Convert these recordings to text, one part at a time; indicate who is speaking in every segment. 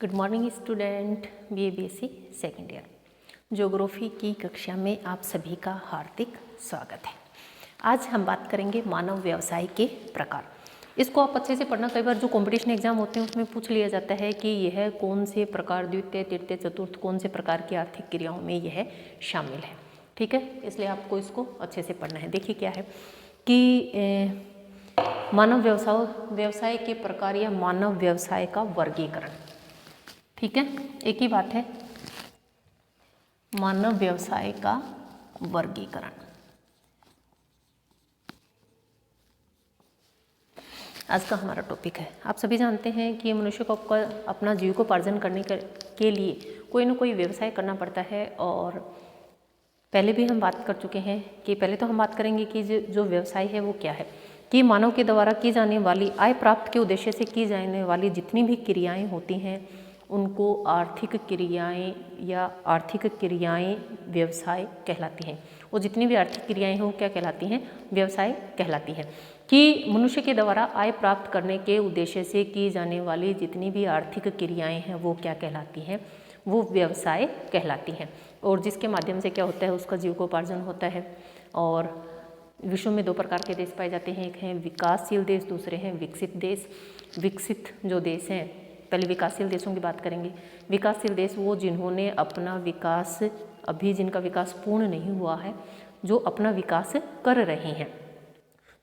Speaker 1: Good morning student, BA-BSc second year geography की कक्षा में आप सभी का हार्दिक स्वागत है। आज हम बात करेंगे मानव व्यवसाय के प्रकार। इसको आप अच्छे से पढ़ना। कई बार जो कंपटीशन एग्जाम होते हैं उसमें पूछ लिया जाता है कि यह कौन से प्रकार, द्वितीय, तृतीय, चतुर्थ, कौन से प्रकार की आर्थिक क्रियाओं में यह शामिल है। ठीक है, इसलिए आपको इसको अच्छे से पढ़ना है। देखिए क्या है कि मानव व्यवसाय के प्रकार या मानव व्यवसाय का वर्गीकरण। ठीक है, एक ही बात है, मानव व्यवसाय का वर्गीकरण। आज का हमारा टॉपिक है। आप सभी जानते हैं कि मनुष्य को अपना जीविकोपार्जन करने के लिए कोई ना कोई व्यवसाय करना पड़ता है। और पहले भी हम बात कर चुके हैं कि पहले तो हम बात करेंगे कि जो व्यवसाय है वो क्या है, कि मानव के द्वारा की जाने वाली आय प्राप्त के उद्देश्य से की जाने वाली जितनी भी क्रियाएं होती हैं उनको आर्थिक क्रियाएं या आर्थिक क्रियाएं व्यवसाय कहलाती हैं। वो जितनी भी आर्थिक क्रियाएं हैं वो क्या कहलाती हैं? व्यवसाय कहलाती हैं। कि मनुष्य के द्वारा आय प्राप्त करने के उद्देश्य से की जाने वाली जितनी भी आर्थिक क्रियाएं हैं वो क्या कहलाती हैं? वो व्यवसाय कहलाती हैं। और जिसके माध्यम से क्या होता है, उसका जीविकोपार्जन होता है। और विश्व में दो प्रकार के देश पाए जाते हैं, एक है विकासशील देश, दूसरे हैं विकसित देश। विकसित जो देश हैं, पहले विकासशील देशों की बात करेंगे। विकासशील देश वो जिन्होंने अपना विकास, अभी जिनका विकास पूर्ण नहीं हुआ है, जो अपना विकास कर रहे हैं।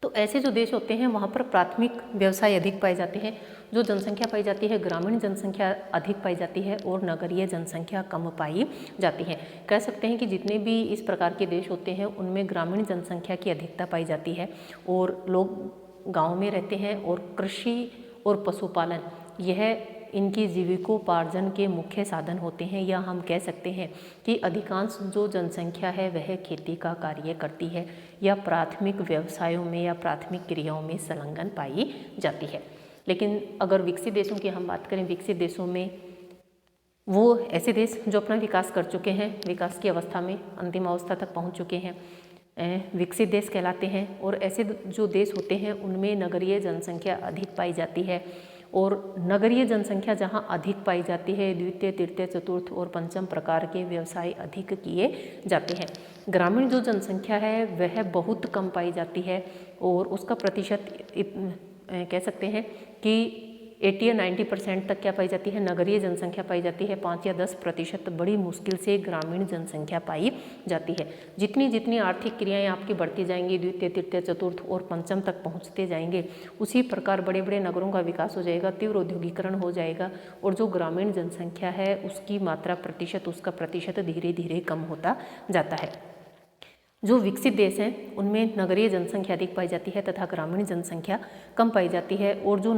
Speaker 1: तो ऐसे जो देश होते हैं वहाँ पर प्राथमिक व्यवसाय अधिक पाए जाते हैं। जो जनसंख्या पाई जाती है, ग्रामीण जनसंख्या अधिक पाई जाती है और नगरीय जनसंख्या कम पाई जाती है। कह सकते हैं कि जितने भी इस प्रकार के देश होते हैं उनमें ग्रामीण जनसंख्या की अधिकता पाई जाती है और लोग गाँव में रहते हैं। और कृषि और पशुपालन यह इनकी जीविकोपार्जन के मुख्य साधन होते हैं। या हम कह सकते हैं कि अधिकांश जो जनसंख्या है वह खेती का कार्य करती है या प्राथमिक व्यवसायों में या प्राथमिक क्रियाओं में संलग्न पाई जाती है। लेकिन अगर विकसित देशों की हम बात करें, विकसित देशों में वो ऐसे देश जो अपना विकास कर चुके हैं, विकास की अवस्था में अंतिम अवस्था तक पहुँच चुके हैं, विकसित देश कहलाते हैं। और ऐसे जो देश होते हैं उनमें नगरीय जनसंख्या अधिक पाई जाती है। और नगरीय जनसंख्या जहाँ अधिक पाई जाती है, द्वितीय, तृतीय, चतुर्थ और पंचम प्रकार के व्यवसाय अधिक किए जाते हैं। ग्रामीण जो जनसंख्या है वह बहुत कम पाई जाती है और उसका प्रतिशत कह सकते हैं कि 80 या 90% तक क्या पाई जाती है? नगरीय जनसंख्या पाई जाती है। 5 या 10% बड़ी मुश्किल से ग्रामीण जनसंख्या पाई जाती है। जितनी जितनी आर्थिक क्रियाएं आपकी बढ़ती जाएंगी, द्वितीय, तृतीय, चतुर्थ और पंचम तक पहुंचते जाएंगे, उसी प्रकार बड़े बड़े नगरों का विकास हो जाएगा, तीव्र औद्योगिकरण हो जाएगा और जो ग्रामीण जनसंख्या है उसकी मात्रा प्रतिशत, उसका प्रतिशत धीरे धीरे कम होता जाता है। जो विकसित देश हैं उनमें नगरीय जनसंख्या अधिक पाई जाती है तथा ग्रामीण जनसंख्या कम पाई जाती है। और जो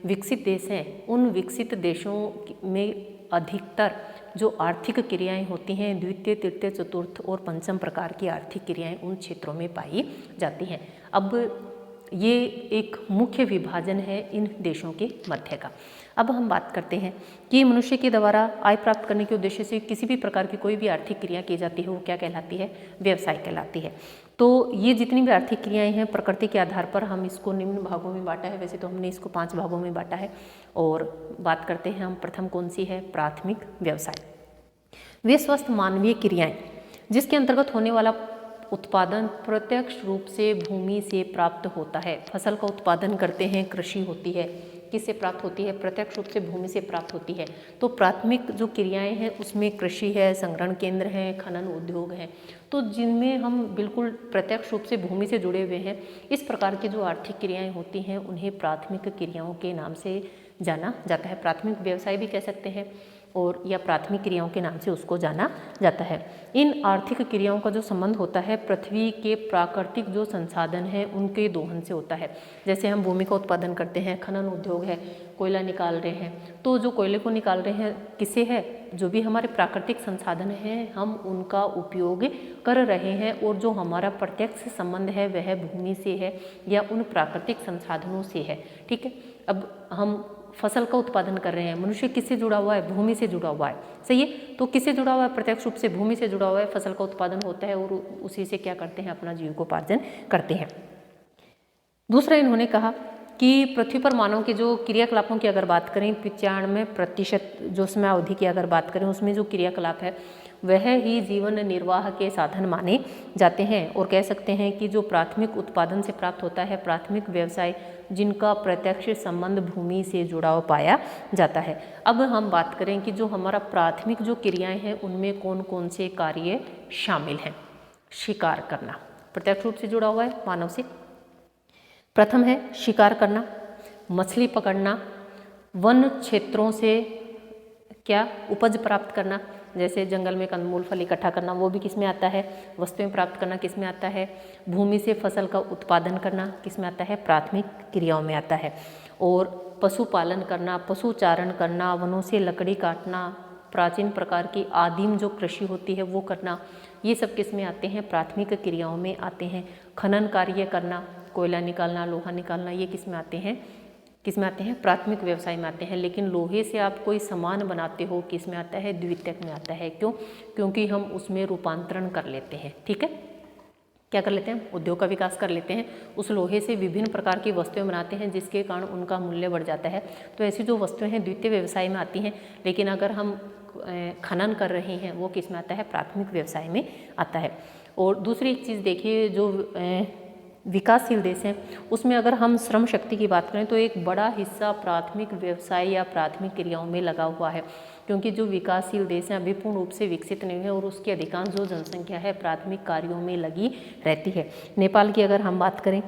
Speaker 1: विकसित देश हैं उन विकसित देशों में अधिकतर जो आर्थिक क्रियाएं होती हैं, द्वितीय, तृतीय, चतुर्थ और पंचम प्रकार की आर्थिक क्रियाएं उन क्षेत्रों में पाई जाती हैं। अब ये एक मुख्य विभाजन है इन देशों के मध्य का। अब हम बात करते हैं कि मनुष्य के द्वारा आय प्राप्त करने के उद्देश्य से किसी भी प्रकार की कोई भी आर्थिक क्रिया की जाती है वो क्या कहलाती है? व्यवसाय कहलाती है। तो ये जितनी भी आर्थिक क्रियाएं हैं प्रकृति के आधार पर हम इसको निम्न भागों में बांटा है। वैसे तो हमने इसको 5 भागों में बांटा है। और बात करते हैं हम, प्रथम कौन सी है? प्राथमिक व्यवसाय। वे स्वस्थ मानवीय क्रियाएं जिसके अंतर्गत होने वाला उत्पादन प्रत्यक्ष रूप से भूमि से प्राप्त होता है। फसल का उत्पादन करते हैं, कृषि होती है, किससे प्राप्त होती है? प्रत्यक्ष रूप से भूमि से प्राप्त होती है। तो प्राथमिक जो क्रियाएं हैं उसमें कृषि है, संग्रहण केंद्र है, खनन उद्योग है, तो जिनमें हम बिल्कुल प्रत्यक्ष रूप से भूमि से जुड़े हुए हैं। इस प्रकार की जो आर्थिक क्रियाएं होती हैं उन्हें प्राथमिक क्रियाओं के नाम से जाना जाता है। प्राथमिक व्यवसाय भी कह सकते हैं और या प्राथमिक क्रियाओं के नाम से उसको जाना जाता है। इन आर्थिक क्रियाओं का जो संबंध होता है पृथ्वी के प्राकृतिक जो संसाधन हैं उनके दोहन से होता है। जैसे हम भूमि का उत्पादन करते हैं, खनन उद्योग है, कोयला निकाल रहे हैं, तो जो कोयले को निकाल रहे हैं किससे है? जो भी हमारे प्राकृतिक संसाधन हैं हम उनका उपयोग कर रहे हैं। और जो हमारा प्रत्यक्ष संबंध है वह भूमि से है या उन प्राकृतिक संसाधनों से है। ठीक है, अब हम फसल का उत्पादन कर रहे हैं, मनुष्य किससे जुड़ा हुआ है? भूमि से जुड़ा हुआ है। सही है, तो किससे जुड़ा हुआ है? प्रत्यक्ष रूप से भूमि से जुड़ा हुआ है। फसल का उत्पादन होता है और उसी से क्या करते हैं? अपना जीविकोपार्जन करते हैं। दूसरा इन्होंने कहा कि पृथ्वी पर मानव के जो क्रियाकलापों की अगर बात करें 95% जो समय अवधि की अगर बात करें उसमें जो क्रियाकलाप है वह ही जीवन निर्वाह के साधन माने जाते हैं। और कह सकते हैं कि जो प्राथमिक उत्पादन से प्राप्त होता है, प्राथमिक व्यवसाय जिनका प्रत्यक्ष संबंध भूमि से जुड़ाव पाया जाता है। अब हम बात करें कि जो हमारा प्राथमिक जो क्रियाएं हैं उनमें कौन कौन से कार्य शामिल हैं। शिकार करना प्रत्यक्ष रूप से जुड़ा हुआ है मानव से। प्रथम है शिकार करना, मछली पकड़ना, वन क्षेत्रों से क्या उपज प्राप्त करना, जैसे जंगल में कंदमूल फल इकट्ठा करना, वो भी किस में आता है, वस्तुएं प्राप्त करना किस में आता है, भूमि से फसल का उत्पादन करना किस में आता है, प्राथमिक क्रियाओं में आता है। और पशुपालन करना, पशुचारण करना, वनों से लकड़ी काटना, प्राचीन प्रकार की आदिम जो कृषि होती है वो करना, ये सब किस में आते हैं, प्राथमिक क्रियाओं में आते हैं। खनन कार्य करना, कोयला निकालना, लोहा निकालना, ये किस में आते हैं, किस में आते हैं, प्राथमिक व्यवसाय में आते हैं। लेकिन लोहे से आप कोई सामान बनाते हो किस में आता है, द्वितीयक में आता है। क्यों? क्योंकि हम उसमें रूपांतरण कर लेते हैं। ठीक है, क्या कर लेते हैं, उद्योग का विकास कर लेते हैं, उस लोहे से विभिन्न प्रकार की वस्तुएं बनाते हैं जिसके कारण उनका मूल्य बढ़ जाता है। तो ऐसी जो वस्तुएं हैं द्वितीय व्यवसाय में आती हैं। लेकिन अगर हम खनन कर रहे हैं वो किस में आता है, प्राथमिक व्यवसाय में आता है। और दूसरी एक चीज़ देखिए, जो विकासशील देश हैं उसमें अगर हम श्रम शक्ति की बात करें तो एक बड़ा हिस्सा प्राथमिक व्यवसाय या प्राथमिक क्रियाओं में लगा हुआ है। क्योंकि जो विकासशील देश हैं अभी पूर्ण रूप से विकसित नहीं है और उसकी अधिकांश जो जनसंख्या है प्राथमिक कार्यों में लगी रहती है। नेपाल की अगर हम बात करें,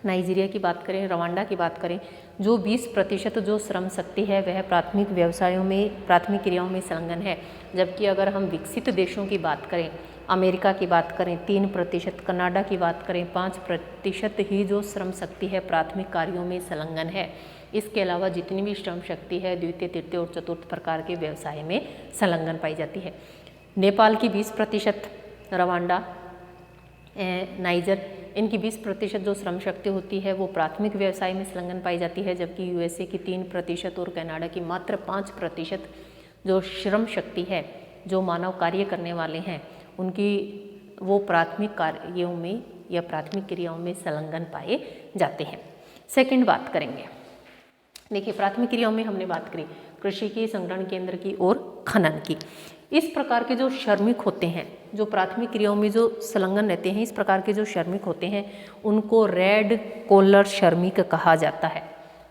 Speaker 1: नाइजीरिया की बात करें, रवांडा की बात करें, जो 20% जो श्रम शक्ति है वह प्राथमिक व्यवसायों में, प्राथमिक क्रियाओं में संलग्न है। जबकि अगर हम विकसित देशों की बात करें, अमेरिका की बात करें 3%, कनाडा की बात करें 5% ही जो श्रम शक्ति है प्राथमिक कार्यों में संलग्न है। इसके अलावा जितनी भी श्रम शक्ति है द्वितीय, तृतीय और चतुर्थ प्रकार के व्यवसाय में संलग्न पाई जाती है। नेपाल की 20%, रवांडा, नाइजर, इनकी 20% जो श्रम शक्ति होती है वो प्राथमिक व्यवसाय में संलग्न पाई जाती है। जबकि यूएसए की 3% और कनाडा की मात्र 5% जो श्रम शक्ति है, जो मानव कार्य करने वाले हैं उनकी वो प्राथमिक कार्यों में या प्राथमिक क्रियाओं में संलग्न पाए जाते हैं। सेकंड बात करेंगे, देखिए प्राथमिक क्रियाओं में हमने बात करी कृषि की, संग्रहण केंद्र की और खनन की। इस प्रकार के जो श्रमिक होते हैं, जो प्राथमिक क्रियाओं में जो संलग्न रहते हैं, इस प्रकार के जो श्रमिक होते हैं उनको रेड कॉलर श्रमिक कहा जाता है।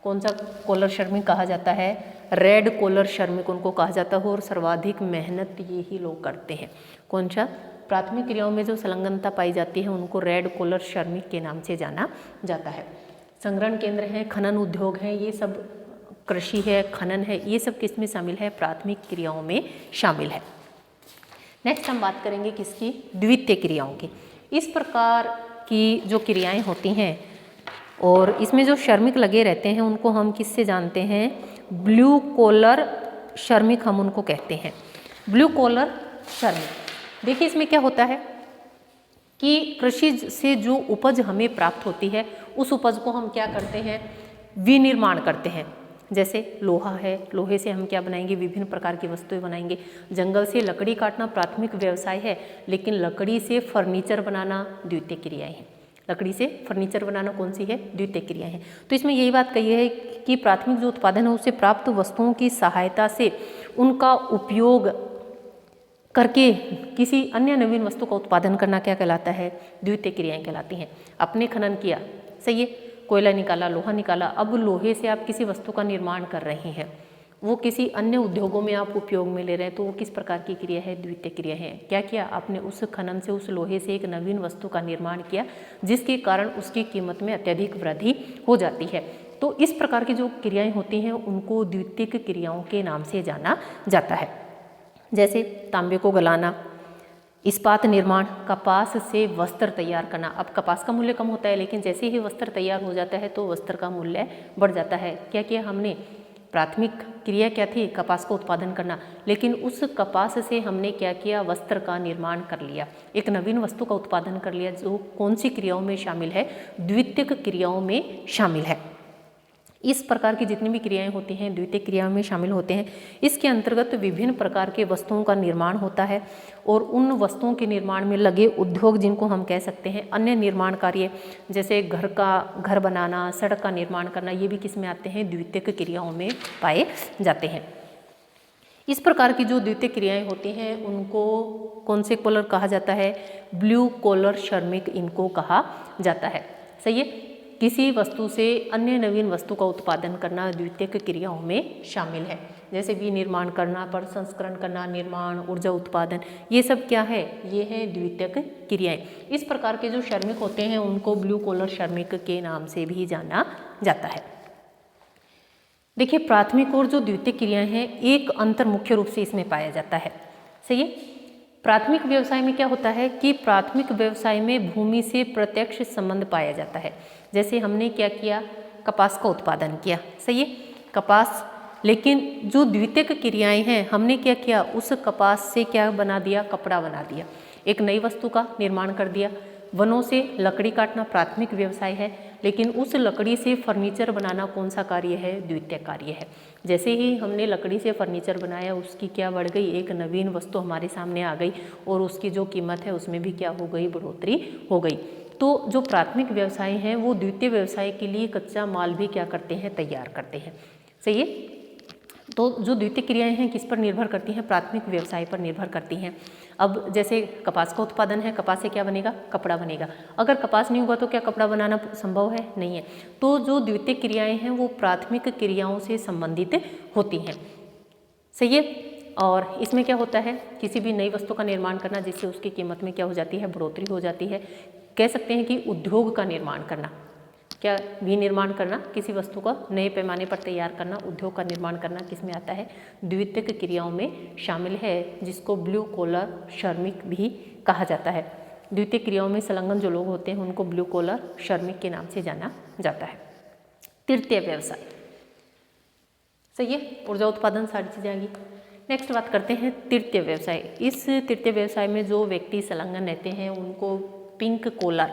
Speaker 1: कौन सा कॉलर श्रमिक कहा जाता है, रेड कॉलर श्रमिक उनको कहा जाता है। और सर्वाधिक मेहनत ये ही लोग करते हैं। कौन सा, प्राथमिक क्रियाओं में जो संलग्नता पाई जाती है उनको रेड कॉलर श्रमिक के नाम से जाना जाता है। संग्रहण केंद्र है, खनन उद्योग है, ये सब कृषि है, खनन है, ये सब किस में शामिल है, प्राथमिक क्रियाओं में शामिल है। नेक्स्ट हम बात करेंगे किसकी, द्वितीय क्रियाओं की। इस प्रकार की जो क्रियाएं होती हैं और इसमें जो श्रमिक लगे रहते हैं उनको हम किससे जानते हैं, ब्लू कॉलर श्रमिक हम उनको कहते हैं। ब्लू कॉलर श्रमिक, देखिए इसमें क्या होता है कि कृषि से जो उपज हमें प्राप्त होती है उस उपज को हम क्या करते हैं, विनिर्माण करते हैं। जैसे लोहा है, लोहे से हम क्या बनाएंगे, विभिन्न प्रकार की वस्तुएं बनाएंगे। जंगल से लकड़ी काटना प्राथमिक व्यवसाय है, लेकिन लकड़ी से फर्नीचर बनाना द्वितीय क्रियाएं हैं। लकड़ी से फर्नीचर बनाना कौन सी है, द्वितीय क्रियाएं हैं। तो इसमें यही बात कही है कि प्राथमिक जो उत्पादन है उससे प्राप्त वस्तुओं की सहायता से उनका उपयोग करके किसी अन्य नवीन वस्तु का उत्पादन करना क्या कहलाता है, द्वितीय क्रियाएं कहलाती हैं। आपने खनन किया, सही है, कोयला निकाला, लोहा निकाला, अब लोहे से आप किसी वस्तु का निर्माण कर रहे हैं, वो किसी अन्य उद्योगों में आप उपयोग में ले रहे हैं, तो वो किस प्रकार की क्रिया है, द्वितीय क्रिया है। क्या किया आपने, उस खनन से, उस लोहे से एक नवीन वस्तु का निर्माण किया जिसके कारण उसकी कीमत में अत्यधिक वृद्धि हो जाती है। तो इस प्रकार की जो क्रियाएं होती हैं उनको द्वितीय क्रियाओं के नाम से जाना जाता है। जैसे तांबे को गलाना, इस्पात निर्माण, कपास से वस्त्र तैयार करना। अब कपास का मूल्य कम होता है, लेकिन जैसे ही वस्त्र तैयार हो जाता है तो वस्त्र का मूल्य बढ़ जाता है। क्या किया हमने, प्राथमिक क्रिया क्या थी, कपास का उत्पादन करना, लेकिन उस कपास से हमने क्या किया, वस्त्र का निर्माण कर लिया, एक नवीन वस्तु का उत्पादन कर लिया, जो कौन सी क्रियाओं में शामिल है, द्वितीयक क्रियाओं में शामिल है। इस प्रकार की जितनी भी क्रियाएं होती हैं द्वितीयक क्रियाओं में शामिल होते हैं। इसके अंतर्गत विभिन्न प्रकार के वस्तुओं का निर्माण होता है और उन वस्तुओं के निर्माण में लगे उद्योग, जिनको हम कह सकते हैं अन्य निर्माण कार्य, जैसे घर बनाना, सड़क का निर्माण करना, ये भी किस में आते हैं? द्वितीयक क्रियाओं में पाए जाते हैं। इस प्रकार की जो द्वितीयक क्रियाएं होती हैं उनको कौन से कॉलर कहा जाता है? ब्लू कॉलर श्रमिक इनको कहा जाता है। सही है। किसी वस्तु से अन्य नवीन वस्तु का उत्पादन करना द्वितीयक क्रियाओं में शामिल है, जैसे विनिर्माण करना, प्रसंस्करण करना, निर्माण, ऊर्जा उत्पादन, ये सब क्या है? ये है द्वितीयक क्रियाएं। इस प्रकार के जो श्रमिक होते हैं उनको ब्लू कॉलर श्रमिक के नाम से भी जाना जाता है। देखिए, प्राथमिक और जो द्वितीयक क्रियाएं हैं, एक अंतर मुख्य रूप से इसमें पाया जाता है। सही है। प्राथमिक व्यवसाय में क्या होता है कि प्राथमिक व्यवसाय में भूमि से प्रत्यक्ष संबंध पाया जाता है। जैसे हमने क्या किया? कपास का उत्पादन किया। सही है, कपास। लेकिन जो द्वितीयक क्रियाएं हैं, हमने क्या किया? उस कपास से क्या बना दिया? कपड़ा बना दिया, एक नई वस्तु का निर्माण कर दिया। वनों से लकड़ी काटना प्राथमिक व्यवसाय है, लेकिन उस लकड़ी से फर्नीचर बनाना कौन सा कार्य है? द्वितीयक कार्य है। जैसे ही हमने लकड़ी से फर्नीचर बनाया, उसकी क्या बढ़ गई? एक नवीन वस्तु हमारे सामने आ गई और उसकी जो कीमत है उसमें भी क्या हो गई? बढ़ोतरी हो गई। तो जो प्राथमिक व्यवसाय हैं वो द्वितीय व्यवसाय के लिए कच्चा माल भी क्या करते हैं? तैयार करते हैं। सही है। तो जो द्वितीयक क्रियाएं हैं किस पर निर्भर करती हैं? प्राथमिक व्यवसाय पर निर्भर करती हैं। अब जैसे कपास का उत्पादन है, कपास से क्या बनेगा? कपड़ा बनेगा। अगर कपास नहीं होगा तो क्या कपड़ा बनाना संभव है? नहीं है। तो जो द्वितीयक क्रियाएं हैं वो प्राथमिक क्रियाओं से संबंधित होती हैं। सही है। और इसमें क्या होता है? किसी भी नई वस्तु का निर्माण करना, जिससे उसकी कीमत में क्या हो जाती है? बढ़ोतरी हो जाती है। कह सकते हैं कि उद्योग का निर्माण करना, क्या विनिर्माण करना, किसी वस्तु का नए पैमाने पर तैयार करना, उद्योग का निर्माण करना किस में आता है? द्वितीयक क्रियाओं में शामिल है, जिसको ब्लू कॉलर श्रमिक भी कहा जाता है। द्वितीयक क्रियाओं में संलग्न जो लोग होते हैं उनको ब्लू कॉलर श्रमिक के नाम से जाना जाता है। तृतीय व्यवसाय। सही है, ऊर्जा उत्पादन सारी चीज़ें आ गई। नेक्स्ट बात करते हैं तृतीय व्यवसाय। इस तृतीय व्यवसाय में जो व्यक्ति संलग्न रहते हैं उनको पिंक कॉलर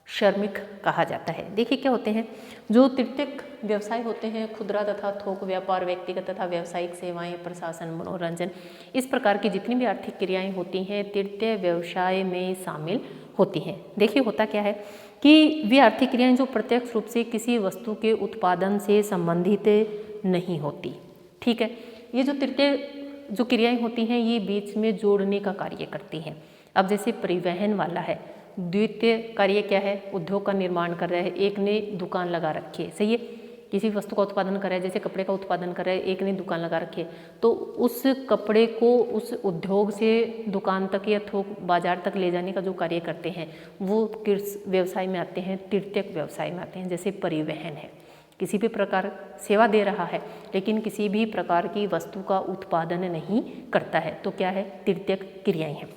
Speaker 1: श्रमिक कहा जाता है। देखिए क्या होते हैं, जो तृतीयक व्यवसाय होते हैं, खुदरा तथा थोक व्यापार, व्यक्तिगत तथा व्यावसायिक सेवाएं, प्रशासन, मनोरंजन, इस प्रकार की जितनी भी आर्थिक क्रियाएं होती हैं तृतीय व्यवसाय में शामिल होती हैं। देखिए होता क्या है कि वे आर्थिक क्रियाएं जो प्रत्यक्ष रूप से किसी वस्तु के उत्पादन से संबंधित नहीं होती। ठीक है। ये जो तृतीय जो क्रियाएं होती हैं ये बीच में जोड़ने का कार्य करती हैं। अब जैसे परिवहन वाला है, द्वितीय कार्य क्या है? उद्योग का निर्माण कर रहा है, एक ने दुकान लगा रखी है। सही है, किसी वस्तु का उत्पादन कर रहा है, जैसे कपड़े का उत्पादन कर रहा है, एक ने दुकान लगा रखी है, तो उस कपड़े को उस उद्योग से दुकान तक या थोक बाजार तक ले जाने का जो कार्य करते हैं वो किस व्यवसाय में आते हैं? तृतीयक व्यवसाय में आते हैं। जैसे परिवहन है, किसी भी प्रकार सेवा दे रहा है लेकिन किसी भी प्रकार की वस्तु का उत्पादन नहीं करता है, तो क्या है? तृतीयक क्रियाएं हैं।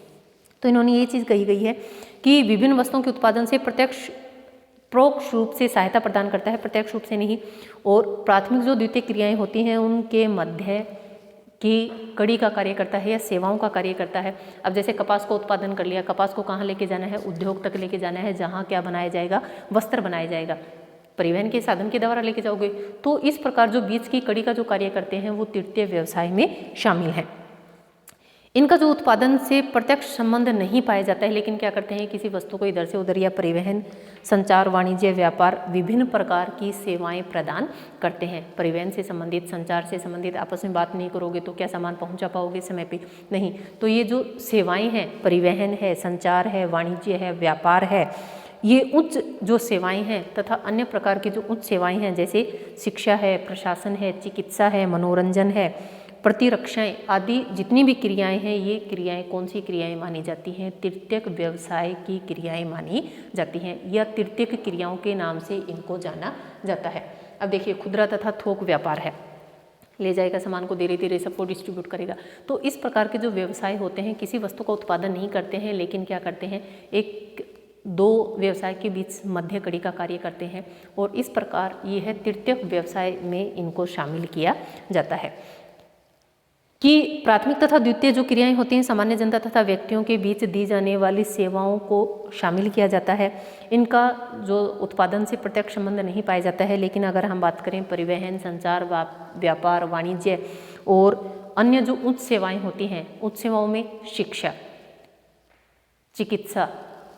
Speaker 1: तो इन्होंने ये चीज़ कही गई है कि विभिन्न वस्तुओं के उत्पादन से परोक्ष रूप से सहायता प्रदान करता है, प्रत्यक्ष रूप से नहीं। और प्राथमिक जो द्वितीयक क्रियाएं होती हैं उनके मध्य की कड़ी का कार्य करता है या सेवाओं का कार्य करता है। अब जैसे कपास को उत्पादन कर लिया, कपास को कहाँ लेके जाना है? उद्योग तक लेके जाना है, जहाँ क्या बनाया जाएगा? वस्त्र बनाया जाएगा। परिवहन के साधन के द्वारा लेके जाओगे। तो इस प्रकार जो बीच की कड़ी का जो कार्य करते हैं वो तृतीय व्यवसाय में शामिल है। इनका जो उत्पादन से प्रत्यक्ष संबंध नहीं पाया जाता है, लेकिन क्या करते हैं? किसी वस्तु को इधर से उधर या परिवहन, संचार, वाणिज्य, व्यापार, विभिन्न प्रकार की सेवाएं प्रदान करते हैं। परिवहन से संबंधित, संचार से संबंधित, आपस में बात नहीं करोगे तो क्या सामान पहुंचा पाओगे समय पे? नहीं। तो ये जो सेवाएं हैं, परिवहन है, संचार है, वाणिज्य है, व्यापार है, ये उच्च जो सेवाएं हैं तथा अन्य प्रकार की जो उच्च सेवाएं हैं, जैसे शिक्षा है, प्रशासन है, चिकित्सा है, मनोरंजन है, प्रतिरक्षाएं आदि जितनी भी क्रियाएं हैं, ये क्रियाएं कौन सी क्रियाएं मानी जाती हैं? तृतीयक व्यवसाय की क्रियाएं मानी जाती हैं, या तृतीयक क्रियाओं के नाम से इनको जाना जाता है। अब देखिए, खुदरा तथा थोक व्यापार है, ले जाएगा सामान को, धीरे धीरे सबको डिस्ट्रीब्यूट करेगा। तो इस प्रकार के जो व्यवसाय होते हैं किसी वस्तु का उत्पादन नहीं करते हैं, लेकिन क्या करते हैं? एक दो व्यवसाय के बीच मध्य कड़ी का कार्य करते हैं, और इस प्रकार ये है तृतीयक व्यवसाय में इनको शामिल किया जाता है। कि प्राथमिक तथा द्वितीय जो क्रियाएं होती हैं सामान्य जनता तथा व्यक्तियों के बीच दी जाने वाली सेवाओं को शामिल किया जाता है। इनका जो उत्पादन से प्रत्यक्ष संबंध नहीं पाया जाता है, लेकिन अगर हम बात करें परिवहन, संचार, व्यापार, वाणिज्य और अन्य जो उच्च सेवाएं होती हैं, उच्च सेवाओं में शिक्षा, चिकित्सा,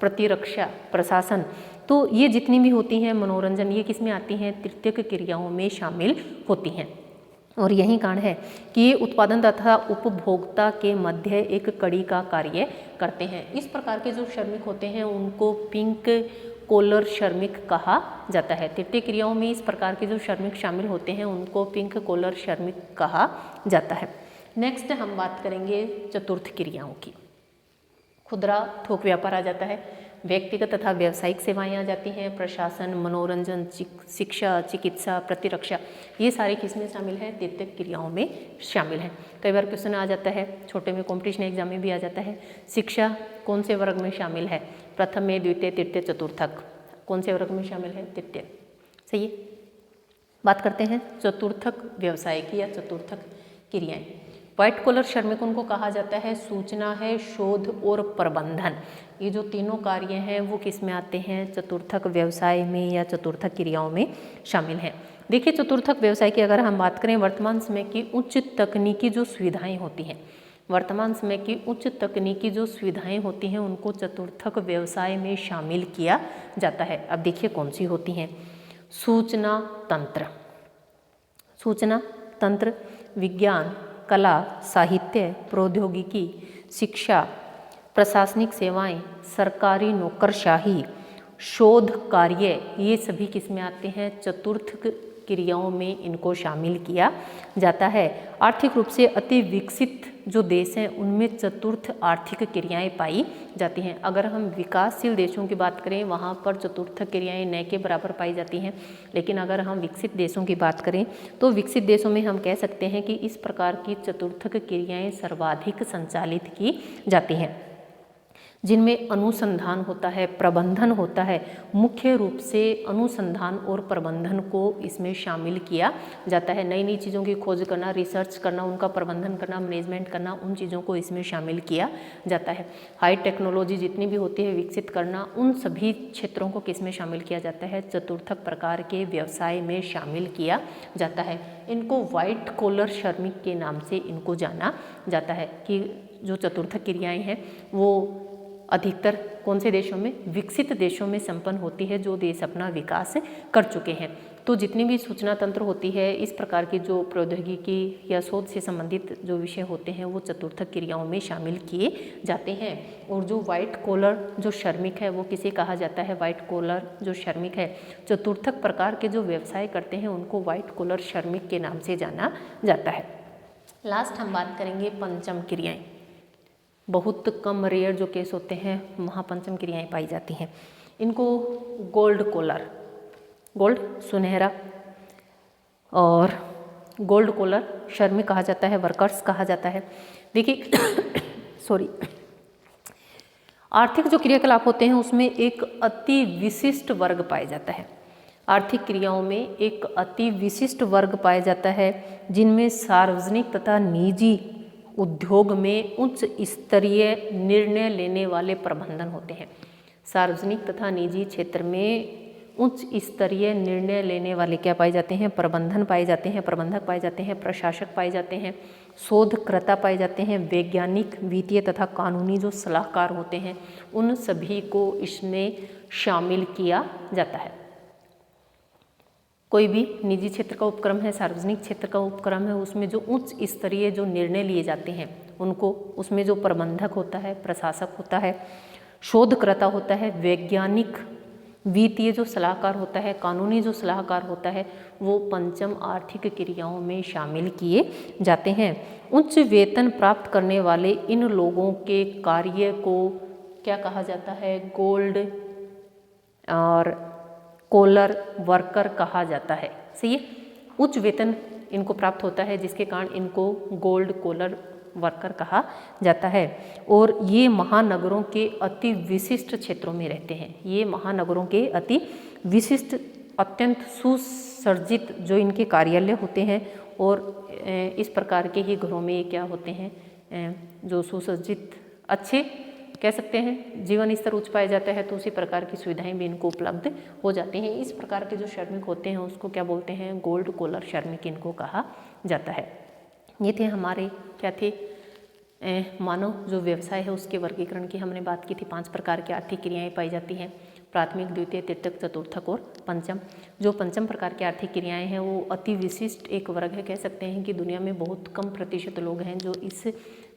Speaker 1: प्रतिरक्षा, प्रशासन, तो ये जितनी भी होती हैं, मनोरंजन, ये किस में आती हैं? तृतीयक क्रियाओं में शामिल होती हैं। और यही कारण है कि ये उत्पादन तथा उपभोक्ता के मध्य एक कड़ी का कार्य करते हैं। इस प्रकार के जो श्रमिक होते हैं उनको पिंक कॉलर श्रमिक कहा जाता है। तृतीय क्रियाओं में इस प्रकार के जो श्रमिक शामिल होते हैं उनको पिंक कॉलर श्रमिक कहा जाता है। नेक्स्ट हम बात करेंगे चतुर्थ क्रियाओं की। खुदरा थोक व्यापार आ जाता है, व्यक्तिगत तथा व्यावसायिक सेवाएं आ जाती हैं, प्रशासन, मनोरंजन, शिक्षा, चिकित्सा, प्रतिरक्षा, ये सारी किसमें शामिल है? तृतीय क्रियाओं में शामिल हैं। कई बार क्वेश्चन आ जाता है, छोटे में कॉम्पिटिशन एग्जाम में भी आ जाता है, शिक्षा कौन से वर्ग में शामिल है? प्रथम में, द्वितीय, तृतीय, चतुर्थक, कौन से वर्ग में शामिल है? तृतीय। सही है। बात करते हैं चतुर्थक व्यवसाय की या चतुर्थक क्रियाएं। व्हाइट कॉलर श्रमिकों को कहा जाता है सूचना है, शोध और प्रबंधन। ये जो तीनों कार्य हैं वो किस में आते हैं? चतुर्थक व्यवसाय में या चतुर्थक क्रियाओं में शामिल हैं। देखिए चतुर्थक व्यवसाय की अगर हम बात करें, वर्तमान समय की उच्च तकनीकी जो सुविधाएं होती हैं, वर्तमान समय की उच्च तकनीकी जो सुविधाएं होती हैं उनको चतुर्थक व्यवसाय में शामिल किया जाता है। अब देखिए कौन सी होती हैं? सूचना तंत्र, सूचना तंत्र, विज्ञान, कला, साहित्य, प्रौद्योगिकी, शिक्षा, प्रशासनिक सेवाएं, सरकारी नौकरशाही, शोध कार्य, ये सभी किस में आते हैं? चतुर्थ क्रियाओं में इनको शामिल किया जाता है। आर्थिक रूप से अति विकसित जो देश हैं उनमें चतुर्थ आर्थिक क्रियाएं पाई जाती हैं। अगर हम विकासशील देशों की बात करें वहाँ पर चतुर्थ क्रियाएं न के बराबर पाई जाती हैं, लेकिन अगर हम विकसित देशों की बात करें तो विकसित देशों में हम कह सकते हैं कि इस प्रकार की चतुर्थक क्रियाएं सर्वाधिक संचालित की जाती हैं, जिनमें अनुसंधान होता है, प्रबंधन होता है। मुख्य रूप से अनुसंधान और प्रबंधन को इसमें शामिल किया जाता है। नई नई चीज़ों की खोज करना, रिसर्च करना, उनका प्रबंधन करना, मैनेजमेंट करना, उन चीज़ों को इसमें शामिल किया जाता है। हाई टेक्नोलॉजी जितनी भी होती है विकसित करना, उन सभी क्षेत्रों को किसमें शामिल किया जाता है? चतुर्थक प्रकार के व्यवसाय में शामिल किया जाता है। इनको व्हाइट कॉलर श्रमिक के नाम से इनको जाना जाता है कि जो चतुर्थक क्रियाएँ हैं वो अधिकतर कौन से देशों में? विकसित देशों में संपन्न होती है, जो देश अपना विकास कर चुके हैं। तो जितनी भी सूचना तंत्र होती है, इस प्रकार की जो प्रौद्योगिकी या शोध से संबंधित जो विषय होते हैं वो चतुर्थक क्रियाओं में शामिल किए जाते हैं। और जो व्हाइट कॉलर जो श्रमिक है वो किसे कहा जाता है? व्हाइट कॉलर जो श्रमिक है, चतुर्थक प्रकार के जो व्यवसाय करते हैं उनको व्हाइट कॉलर श्रमिक के नाम से जाना जाता है। लास्ट हम बात करेंगे पंचम क्रियाएं। बहुत कम रेयर जो केस होते हैं वहाँ पंचम क्रियाएं पाई जाती हैं। इनको गोल्ड कॉलर, गोल्ड सुनहरा, और गोल्ड कॉलर श्रमिक कहा जाता है, वर्कर्स कहा जाता है। देखिए सॉरी, आर्थिक जो क्रियाकलाप होते हैं उसमें एक अति विशिष्ट वर्ग पाया जाता है। आर्थिक क्रियाओं में एक अति विशिष्ट वर्ग पाया जाता है जिनमें सार्वजनिक तथा निजी उद्योग में उच्च स्तरीय निर्णय लेने वाले प्रबंधन होते हैं। सार्वजनिक तथा निजी क्षेत्र में उच्च स्तरीय निर्णय लेने वाले क्या पाए जाते हैं? प्रबंधन पाए जाते हैं, प्रबंधक पाए जाते हैं, प्रशासक पाए जाते हैं, शोधकर्ता पाए जाते हैं, वैज्ञानिक, वित्तीय तथा कानूनी जो सलाहकार होते हैं उन सभी को इसमें शामिल किया जाता है। कोई भी निजी क्षेत्र का उपक्रम है, सार्वजनिक क्षेत्र का उपक्रम है, उसमें जो उच्च स्तरीय जो निर्णय लिए जाते हैं उनको, उसमें जो प्रबंधक होता है, प्रशासक होता है, शोधकर्ता होता है, वैज्ञानिक, वित्तीय जो सलाहकार होता है, कानूनी जो सलाहकार होता है, वो पंचम आर्थिक क्रियाओं में शामिल किए जाते हैं। उच्च वेतन प्राप्त करने वाले इन लोगों के कार्य को क्या कहा जाता है? गोल्ड और कॉलर वर्कर कहा जाता है। सही है। उच्च वेतन इनको प्राप्त होता है जिसके कारण इनको गोल्ड कॉलर वर्कर कहा जाता है। और ये महानगरों के अति विशिष्ट क्षेत्रों में रहते हैं। ये महानगरों के अति विशिष्ट, अत्यंत सुसज्जित जो इनके कार्यालय होते हैं और इस प्रकार के ही घरों में क्या होते हैं, जो सुसज्जित अच्छे कह सकते हैं जीवन स्तर उच्च पाया जाता है, तो उसी प्रकार की सुविधाएं भी इनको उपलब्ध हो जाती हैं। इस प्रकार के जो श्रमिक होते हैं उसको क्या बोलते हैं, गोल्ड कॉलर श्रमिक इनको कहा जाता है। ये थे हमारे क्या थे, मानव जो व्यवसाय है उसके वर्गीकरण की हमने बात की थी। 5 प्रकार की आर्थिक क्रियाएं पाई जाती हैं, प्राथमिक, द्वितीय, तृतीयक, चतुर्थक और पंचम। जो पंचम प्रकार की आर्थिक क्रियाएं हैं वो अति विशिष्ट एक वर्ग है। कह सकते हैं कि दुनिया में बहुत कम प्रतिशत लोग हैं जो इस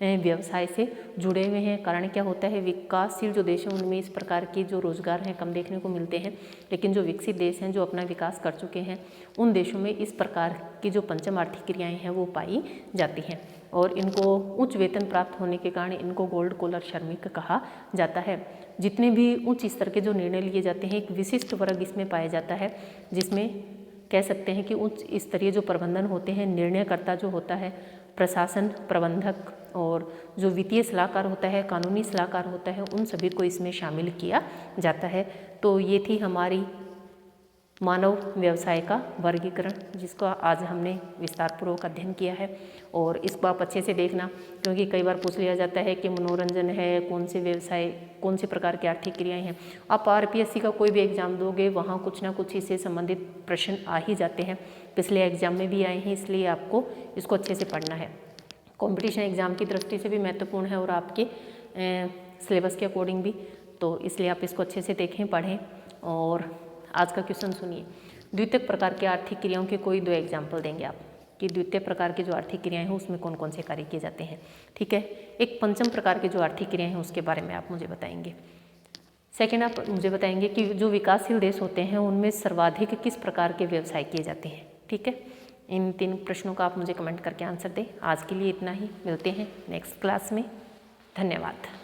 Speaker 1: व्यवसाय से जुड़े हुए हैं। कारण क्या होता है, विकासशील जो देश हैं उनमें इस प्रकार के जो रोजगार हैं कम देखने को मिलते हैं, लेकिन जो विकसित देश हैं जो अपना विकास कर चुके हैं उन देशों में इस प्रकार की जो पंचम आर्थिक क्रियाएं हैं वो पाई जाती हैं। और इनको उच्च वेतन प्राप्त होने के कारण इनको गोल्ड कॉलर श्रमिक कहा जाता है। जितने भी उच्च स्तर के जो निर्णय लिए जाते हैं एक विशिष्ट वर्ग इसमें पाया जाता है, जिसमें कह सकते हैं कि उच्च स्तरीय जो प्रबंधन होते हैं, निर्णयकर्ता जो होता है, प्रशासन प्रबंधक और जो वित्तीय सलाहकार होता है, कानूनी सलाहकार होता है, उन सभी को इसमें शामिल किया जाता है। तो ये थी हमारी मानव व्यवसाय का वर्गीकरण, जिसका आज हमने विस्तारपूर्वक अध्ययन किया है। और इसको आप अच्छे से देखना, क्योंकि कई बार पूछ लिया जाता है कि मनोरंजन है, कौन से व्यवसाय, कौन से प्रकार की आर्थिक क्रियाएं हैं। आप आरपीएससी का कोई भी एग्जाम दोगे वहाँ कुछ ना कुछ इससे संबंधित प्रश्न आ ही जाते हैं, पिछले एग्जाम में भी आए हैं, इसलिए आपको इसको अच्छे से पढ़ना है। कॉम्पिटिशन एग्जाम की दृष्टि से भी महत्वपूर्ण है और आपके सिलेबस के अकॉर्डिंग भी, तो इसलिए आप इसको अच्छे से देखें, पढ़ें। और आज का क्वेश्चन सुनिए, द्वितीय प्रकार की आर्थिक क्रियाओं के कोई 2 एग्जाम्पल देंगे आप कि द्वितीय प्रकार की जो आर्थिक क्रियाएं हैं उसमें कौन कौन से कार्य किए जाते हैं। ठीक है, एक पंचम प्रकार की जो आर्थिक क्रियाएं हैं उसके बारे में आप मुझे बताएंगे। सेकेंड, आप मुझे बताएंगे कि जो विकासशील देश होते हैं उनमें सर्वाधिक किस प्रकार के व्यवसाय किए जाते हैं। ठीक है, इन 3 प्रश्नों का आप मुझे कमेंट करके आंसर दें। आज के लिए इतना ही, मिलते हैं नेक्स्ट क्लास में। धन्यवाद।